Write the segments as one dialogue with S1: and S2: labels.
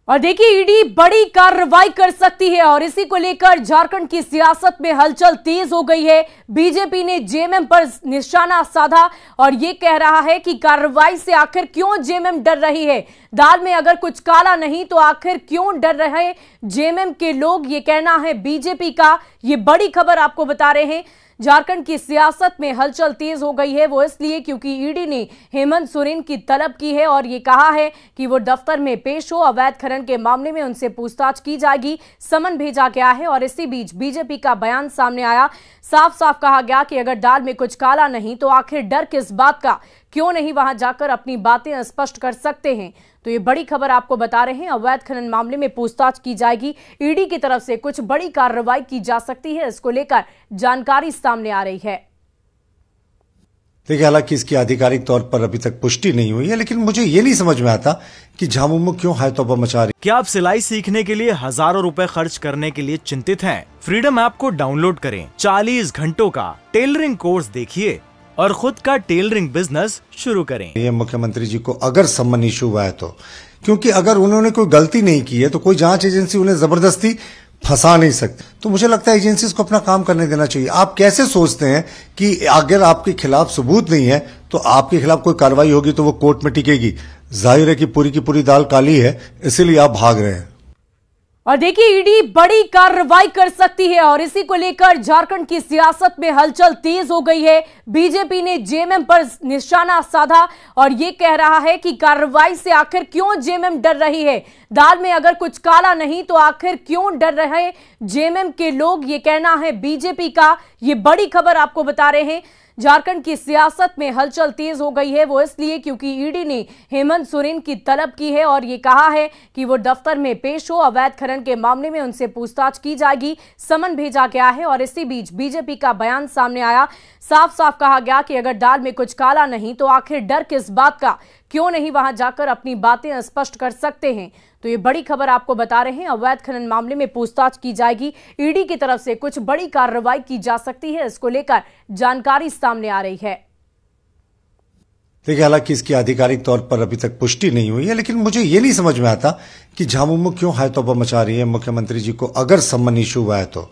S1: और देखिए ईडी बड़ी कार्रवाई कर सकती है और इसी को लेकर झारखंड की सियासत में हलचल तेज हो गई है। बीजेपी ने जेएमएम पर निशाना साधा और ये कह रहा है कि कार्रवाई से आखिर क्यों जेएमएम डर रही है। दाल में अगर कुछ काला नहीं तो आखिर क्यों डर रहे जेएमएम के लोग, ये कहना है बीजेपी का। ये बड़ी खबर आपको बता रहे हैं। झारखंड की सियासत में हलचल तेज हो गई है, वो इसलिए क्योंकि ईडी ने हेमंत सोरेन की तलब की है और ये कहा है कि वो दफ्तर में पेश हो। अवैध खनन के मामले में उनसे पूछताछ की जाएगी, समन भेजा गया है। और इसी बीच बीजेपी का बयान सामने आया। साफ साफ कहा गया कि अगर दाल में कुछ काला नहीं तो आखिर डर किस बात का, क्यों नहीं वहां जाकर अपनी बातें स्पष्ट कर सकते हैं। तो ये बड़ी खबर आपको बता रहे हैं। अवैध खनन मामले में पूछताछ की जाएगी, ईडी की तरफ से कुछ बड़ी कार्रवाई की जा सकती है, इसको लेकर जानकारी सामने आ रही है।
S2: देखिए, हालांकि इसकी आधिकारिक तौर पर अभी तक पुष्टि नहीं हुई है, लेकिन मुझे ये नहीं समझ में आता कि झामुमो क्यों हाय तौबा मचा रही।
S3: क्या आप सिलाई सीखने के लिए हजारों रुपए खर्च करने के लिए चिंतित हैं? फ्रीडम ऐप को डाउनलोड करें, 40 घंटों का टेलरिंग कोर्स देखिए और खुद का टेलरिंग बिजनेस शुरू करें।
S2: ये मुख्यमंत्री जी को अगर सम्मन इशू हुआ है तो, क्योंकि अगर उन्होंने कोई गलती नहीं की है तो कोई जांच एजेंसी उन्हें जबरदस्ती फंसा नहीं सकती। तो मुझे लगता है एजेंसीज को अपना काम करने देना चाहिए। आप कैसे सोचते हैं कि अगर आपके खिलाफ सबूत नहीं है तो आपके खिलाफ कोई कार्रवाई होगी तो वो कोर्ट में टिकेगी? जाहिर है कि पूरी की पूरी दाल काली है, इसीलिए आप भाग रहे हैं।
S1: और देखिए ईडी बड़ी कार्रवाई कर सकती है और इसी को लेकर झारखंड की सियासत में हलचल तेज हो गई है। बीजेपी ने जेएमएम पर निशाना साधा और ये कह रहा है कि कार्रवाई से आखिर क्यों जेएमएम डर रही है। दाल में अगर कुछ काला नहीं तो आखिर क्यों डर रहे जेएमएम के लोग, ये कहना है बीजेपी का। ये बड़ी खबर आपको बता रहे हैं। झारखंड की सियासत में हलचल तेज हो गई है, वो इसलिए क्योंकि ईडी ने हेमंत सोरेन की तलब की है और ये कहा है कि वो दफ्तर में पेश हो। अवैध खनन के मामले में उनसे पूछताछ की जाएगी, समन भेजा गया है। और इसी बीच बीजेपी का बयान सामने आया। साफ साफ कहा गया कि अगर दाल में कुछ काला नहीं तो आखिर डर किस बात का, क्यों नहीं वहां जाकर अपनी बातें स्पष्ट कर सकते हैं। तो ये बड़ी खबर आपको बता रहे हैं। अवैध खनन मामले में पूछताछ की जाएगी, ईडी की तरफ से कुछ बड़ी कार्रवाई की जा सकती है, इसको लेकर जानकारी सामने आ रही है।
S2: देखिए, हालांकि इसकी आधिकारिक तौर पर अभी तक पुष्टि नहीं हुई है, लेकिन मुझे ये नहीं समझ में आता कि झामुमो क्यों हाय तौबा मचा रही है मुख्यमंत्री जी को अगर सम्मन इशू हुआ है तो,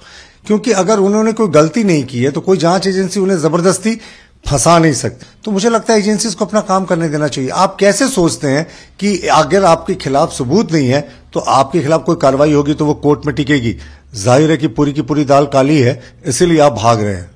S2: क्योंकि अगर उन्होंने कोई गलती नहीं की है तो कोई जांच एजेंसी उन्हें जबरदस्ती फंसा नहीं सकती। तो मुझे लगता है एजेंसीज को अपना काम करने देना चाहिए। आप कैसे सोचते हैं कि अगर आपके खिलाफ सबूत नहीं है तो आपके खिलाफ कोई कार्रवाई होगी तो वो कोर्ट में टिकेगी? जाहिर है कि पूरी की पूरी दाल काली है, इसीलिए आप भाग रहे हैं।